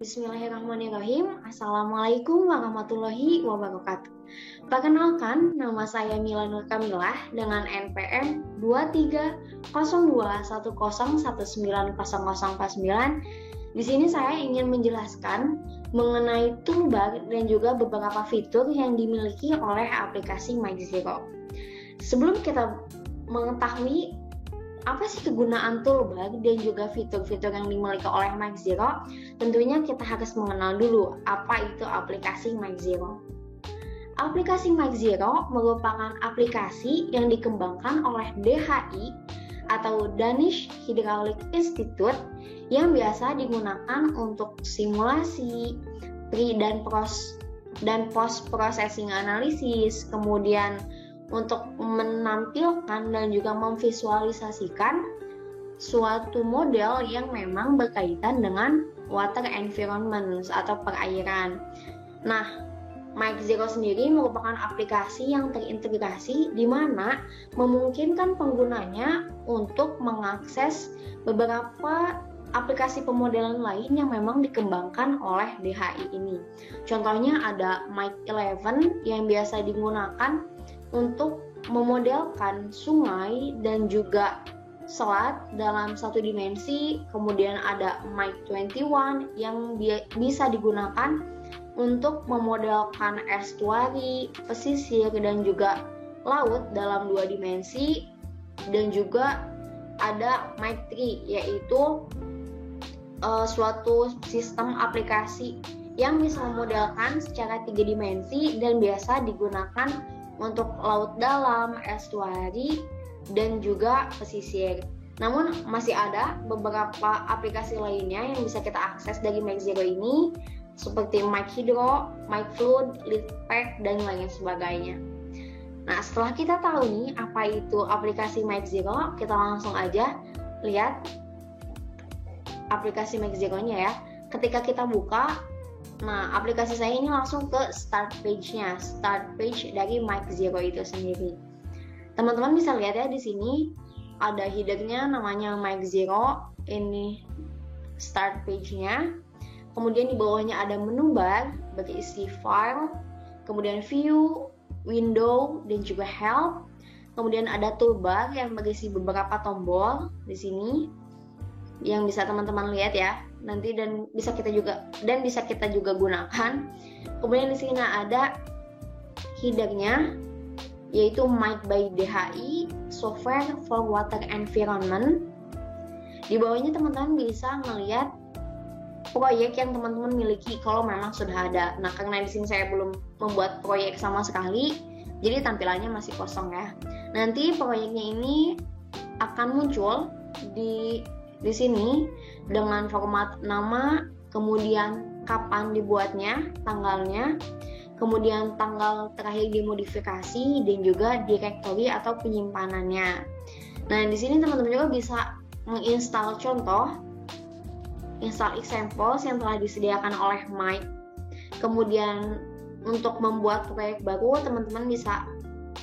Bismillahirrahmanirrahim. Assalamualaikum warahmatullahi wabarakatuh. Perkenalkan, nama saya Mila Nur Kamilah dengan NPM 230210190049. Di sini saya ingin menjelaskan mengenai toolbar dan juga beberapa fitur yang dimiliki oleh aplikasi MikeZero. Sebelum kita mengetahui apa sih kegunaan toolbar dan juga fitur-fitur yang dimiliki oleh MikeZero, tentunya kita harus mengenal dulu apa itu aplikasi MikeZero. Aplikasi MikeZero merupakan aplikasi yang dikembangkan oleh DHI atau Danish Hydraulic Institute yang biasa digunakan untuk simulasi, pre dan post processing analisis, kemudian untuk menampilkan dan juga memvisualisasikan suatu model yang memang berkaitan dengan water environment atau perairan. Nah, MikeZero sendiri merupakan aplikasi yang terintegrasi di mana memungkinkan penggunanya untuk mengakses beberapa aplikasi pemodelan lain yang memang dikembangkan oleh DHI ini. Contohnya ada Mike 11 yang biasa digunakan untuk memodelkan sungai dan juga selat dalam satu dimensi. Kemudian ada Mike 21 yang bisa digunakan untuk memodelkan estuari, pesisir, dan juga laut dalam dua dimensi. Dan juga ada Mike 3 yaitu suatu sistem aplikasi yang bisa memodelkan secara tiga dimensi dan biasa digunakan untuk laut dalam, estuari, dan juga pesisir. Namun masih ada beberapa aplikasi lainnya yang bisa kita akses dari MikeZero ini, seperti MikeHydro, MikeFlood, LeadPack, dan lain sebagainya. Nah, setelah kita tahu nih apa itu aplikasi MikeZero, kita langsung aja lihat aplikasi MikeZero-nya ya. Ketika kita buka, nah, aplikasi saya ini langsung ke start page-nya, start page dari MikeZero itu sendiri. Teman-teman bisa lihat ya di sini ada header-nya namanya MikeZero, ini start page-nya. Kemudian di bawahnya ada menu bar berisi file, kemudian view, window, dan juga help. Kemudian ada toolbar yang berisi beberapa tombol di sini yang bisa teman-teman lihat ya nanti dan bisa kita juga gunakan. Kemudian di sini ada header-nya yaitu Mike by DHI Software for Water Environment. Di bawahnya teman-teman bisa melihat proyek yang teman-teman miliki kalau memang sudah ada. Nah, karena di sini saya belum membuat proyek sama sekali, jadi tampilannya masih kosong ya. Nanti proyeknya ini akan muncul di sini dengan format nama, kemudian kapan dibuatnya, tanggalnya, kemudian tanggal terakhir dimodifikasi, dan juga direktori atau penyimpanannya. Nah, di sini teman-teman juga bisa menginstal contoh, install examples yang telah disediakan oleh Mike. Kemudian untuk membuat proyek baru, teman-teman bisa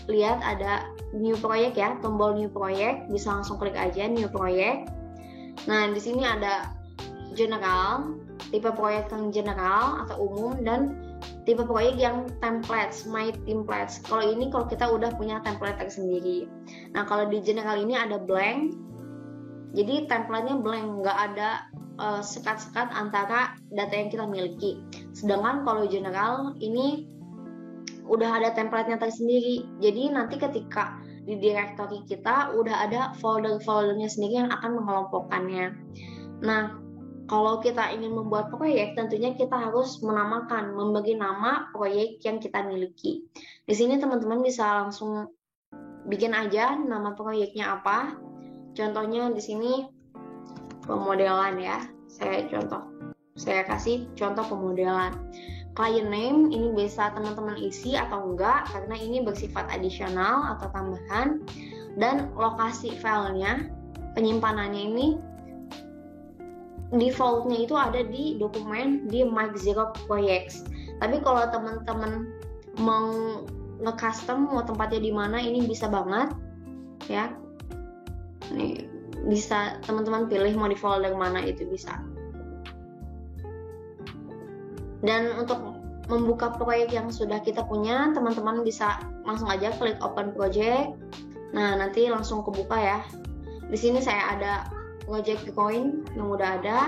lihat ada new project ya, tombol new project, bisa langsung klik aja new project. Nah, di sini ada general, tipe proyek yang general atau umum, dan tipe proyek yang templates, my templates. Kalau kita udah punya template tersendiri. Nah, kalau di general ini ada blank, jadi template-nya blank, nggak ada sekat-sekat antara data yang kita miliki. Sedangkan kalau general ini udah ada template-nya tersendiri. Jadi nanti ketika di directory kita udah ada folder-foldernya sendiri yang akan mengelompokkannya. Nah, kalau kita ingin membuat proyek, tentunya kita harus membagi nama proyek yang kita miliki. Di sini teman-teman bisa langsung bikin aja nama proyeknya apa. Contohnya di sini pemodelan ya. Saya kasih contoh pemodelan. Client name ini bisa teman-teman isi atau enggak karena ini bersifat additional atau tambahan, dan lokasi filenya, penyimpanannya ini defaultnya itu ada di dokumen di MikeZero Projects. Tapi kalau teman-teman mau nge-custom mau tempatnya di mana, ini bisa banget ya. Nih, bisa teman-teman pilih mau di folder mana, itu bisa. Dan untuk membuka proyek yang sudah kita punya, teman-teman bisa langsung aja klik open project. Nah, nanti langsung kebuka ya. Di sini saya ada project coin yang udah ada,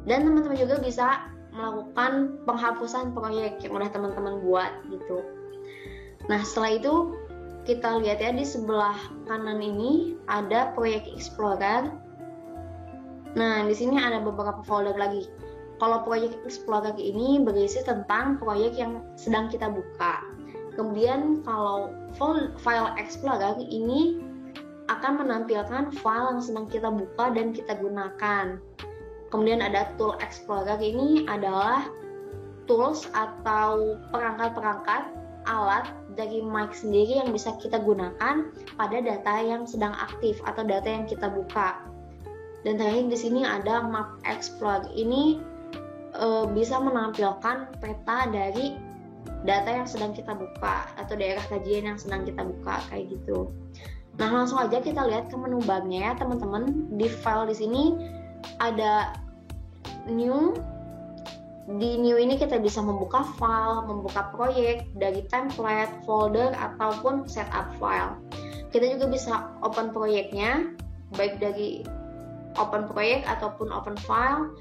dan teman-teman juga bisa melakukan penghapusan proyek yang udah teman-teman buat gitu. Nah, setelah itu kita lihat ya, di sebelah kanan ini ada proyek explorer. Nah, di sini ada beberapa folder lagi. Kalau proyek explorer ini berisi tentang proyek yang sedang kita buka. Kemudian kalau file explorer ini akan menampilkan file yang sedang kita buka dan kita gunakan. Kemudian ada tool explorer, ini adalah tools atau perangkat-perangkat alat dari mic sendiri yang bisa kita gunakan pada data yang sedang aktif atau data yang kita buka. Dan terakhir di sini ada map explorer, ini bisa menampilkan peta dari data yang sedang kita buka atau daerah kajian yang sedang kita buka kayak gitu. Nah, langsung aja kita lihat ke menu barnya ya teman-teman. Di file di sini ada new. Di new ini kita bisa membuka file, membuka proyek dari template, folder, ataupun setup file. Kita juga bisa open proyeknya, baik dari open project ataupun open file.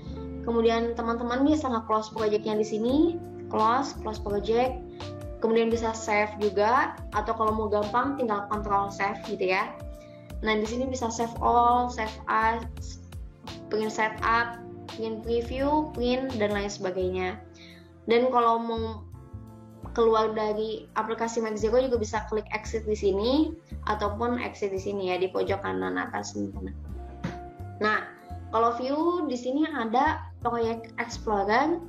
Kemudian teman-teman bisa nge-close projectnya di sini, close project. Kemudian bisa save juga, atau kalau mau gampang tinggal control save gitu ya. Nah, di sini bisa save all, save as, print setup, print preview, print, dan lain sebagainya. Dan kalau mau keluar dari aplikasi MacZero juga bisa klik exit di sini ataupun exit di sini ya, di pojok kanan atas teman-teman. Nah, kalau view di sini ada proyek explorer,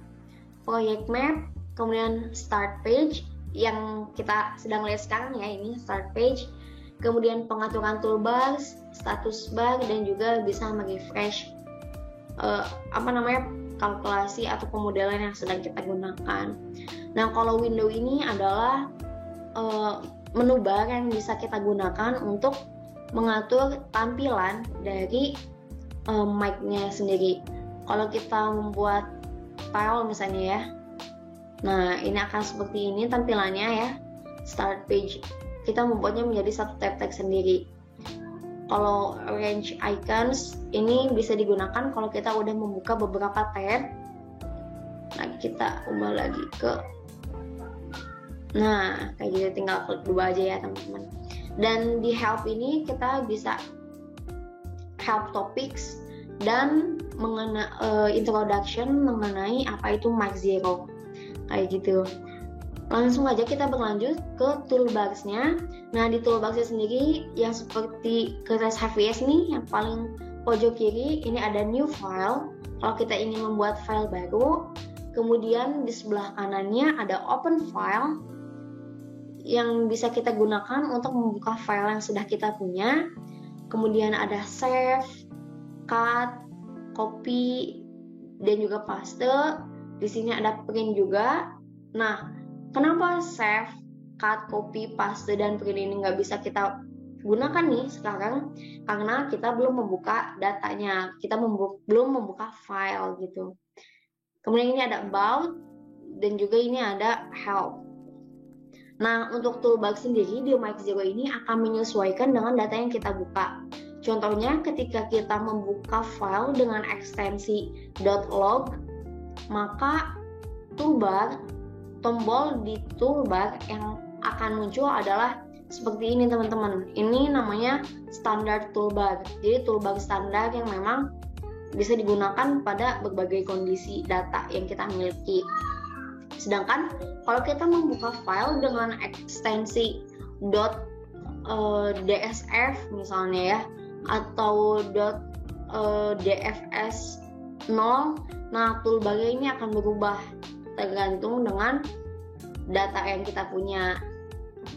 proyek map, kemudian start page yang kita sedang lihat sekarang ya, ini start page. Kemudian pengaturan toolbars, status bar, dan juga bisa merefresh kalkulasi atau pemodelan yang sedang kita gunakan. Nah, kalau window ini adalah menu bar yang bisa kita gunakan untuk mengatur tampilan dari mic-nya sendiri. Kalau kita membuat file misalnya ya, nah ini akan seperti ini tampilannya ya, start page. Kita membuatnya menjadi satu tab teks sendiri. Kalau range icons ini bisa digunakan kalau kita udah membuka beberapa tab. Nah, kita ubah lagi ke, nah kayak gitu, tinggal klik dua aja ya teman-teman. Dan di help ini kita bisa help topics dan introduction mengenai apa itu MacZero kayak gitu. Langsung aja kita berlanjut ke toolbars-nya. Nah, di toolbars-nya sendiri yang seperti kertas HVS nih, yang paling pojok kiri ini ada new file kalau kita ingin membuat file baru. Kemudian di sebelah kanannya ada open file yang bisa kita gunakan untuk membuka file yang sudah kita punya. Kemudian ada save, cut, copy, dan juga paste. Di sini ada print juga. Nah, kenapa save, cut, copy, paste, dan print ini nggak bisa kita gunakan nih sekarang? Karena kita belum membuka datanya, kita belum membuka file gitu. Kemudian ini ada about, dan juga ini ada help. Nah, untuk toolbar sendiri di MacZero ini akan menyesuaikan dengan data yang kita buka. Contohnya ketika kita membuka file dengan ekstensi .log, maka tombol di toolbar yang akan muncul adalah seperti ini teman-teman. Ini namanya standard toolbar. Jadi toolbar standar yang memang bisa digunakan pada berbagai kondisi data yang kita miliki. Sedangkan kalau kita membuka file dengan ekstensi .dsf misalnya ya, atau .dfs 0, nah toolbarnya ini akan berubah tergantung dengan data yang kita punya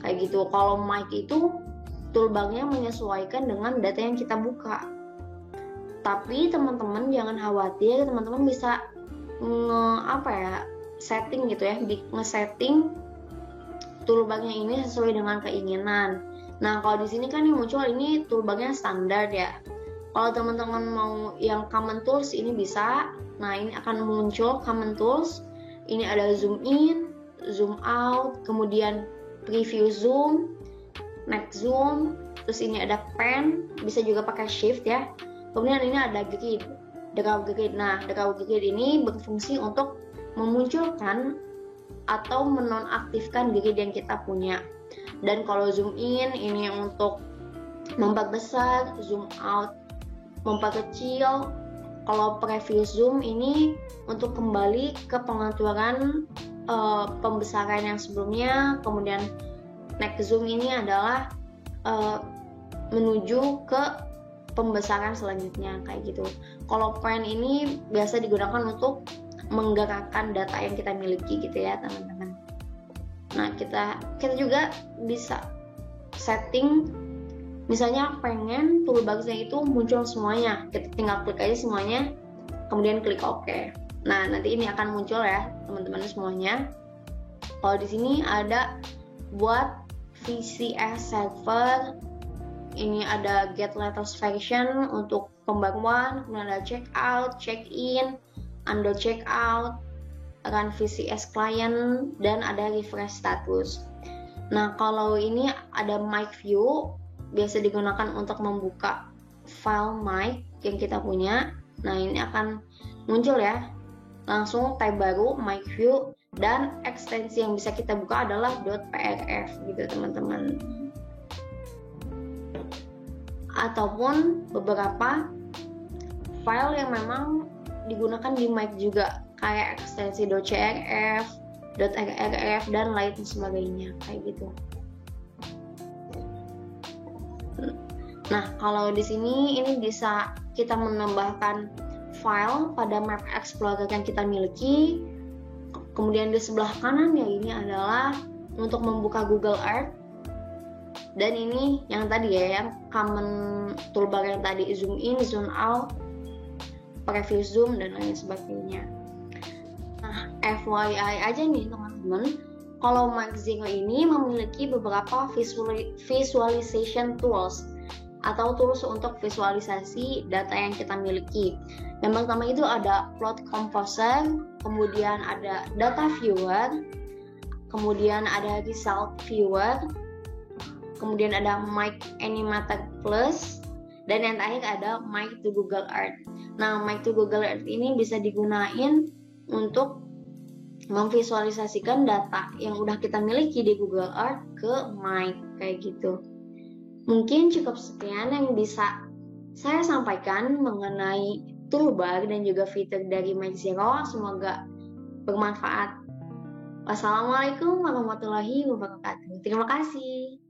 kayak gitu. Kalau mic itu toolbarnya menyesuaikan dengan data yang kita buka. Tapi teman-teman jangan khawatir, teman-teman bisa setting gitu ya, nge-setting toolbarnya ini sesuai dengan keinginan. Nah, kalau di sini kan yang muncul ini toolbarnya standar ya. Kalau teman-teman mau yang common tools ini bisa. Nah, ini akan muncul common tools. ini ada zoom in, zoom out, kemudian preview zoom, next zoom, terus ini ada pen, bisa juga pakai shift ya. Kemudian ini ada grid, draw grid. Nah, draw grid ini berfungsi untuk memunculkan atau menonaktifkan grid yang kita punya. Dan kalau zoom in ini untuk memperbesar, zoom out memperkecil. Kalau preview zoom ini untuk kembali ke pengaturan pembesaran yang sebelumnya. Kemudian next zoom ini adalah menuju ke pembesaran selanjutnya kayak gitu. Kalau pen ini biasa digunakan untuk menggerakkan data yang kita miliki gitu ya teman-teman. Nah kita juga bisa setting, misalnya pengen toolbox-nya itu muncul semuanya, kita tinggal klik aja semuanya, kemudian klik OK. Nah nanti ini akan muncul ya teman-teman semuanya. Kalau di sini ada buat VCS server, ini ada get latest version untuk pembaruan, kemudian ada check out, check in, undo check out, run VCS client, dan ada refresh status. Nah kalau ini ada mic view, biasa digunakan untuk membuka file mic yang kita punya. Nah ini akan muncul ya, langsung tab baru mic view, dan ekstensi yang bisa kita buka adalah .prf gitu teman-teman. Ataupun beberapa file yang memang digunakan di mic juga, kayak ekstensi .crf, .rrf, dan lain sebagainya kayak gitu. Nah, kalau di sini ini bisa kita menambahkan file pada Map Explorer yang kita miliki. Kemudian di sebelah kanan ya ini adalah untuk membuka Google Earth. Dan ini yang tadi ya, yang common toolbar yang tadi, zoom in, zoom out, preview zoom, dan lain sebagainya. Nah, FYI aja nih teman-teman, kalau Mic Zero ini memiliki beberapa visualization tools atau tools untuk visualisasi data yang kita miliki. Yang pertama itu ada Plot Composer, kemudian ada Data Viewer, kemudian ada Result Viewer, kemudian ada Mic Animator Plus, dan yang terakhir ada Mic to Google Earth. Nah, Mic to Google Earth ini bisa digunain untuk memvisualisasikan data yang udah kita miliki di Google Earth ke Mic kayak gitu. Mungkin cukup sekian yang bisa saya sampaikan mengenai toolbar dan juga fitur dari Mic Zero. Semoga bermanfaat. Wassalamualaikum warahmatullahi wabarakatuh. Terima kasih.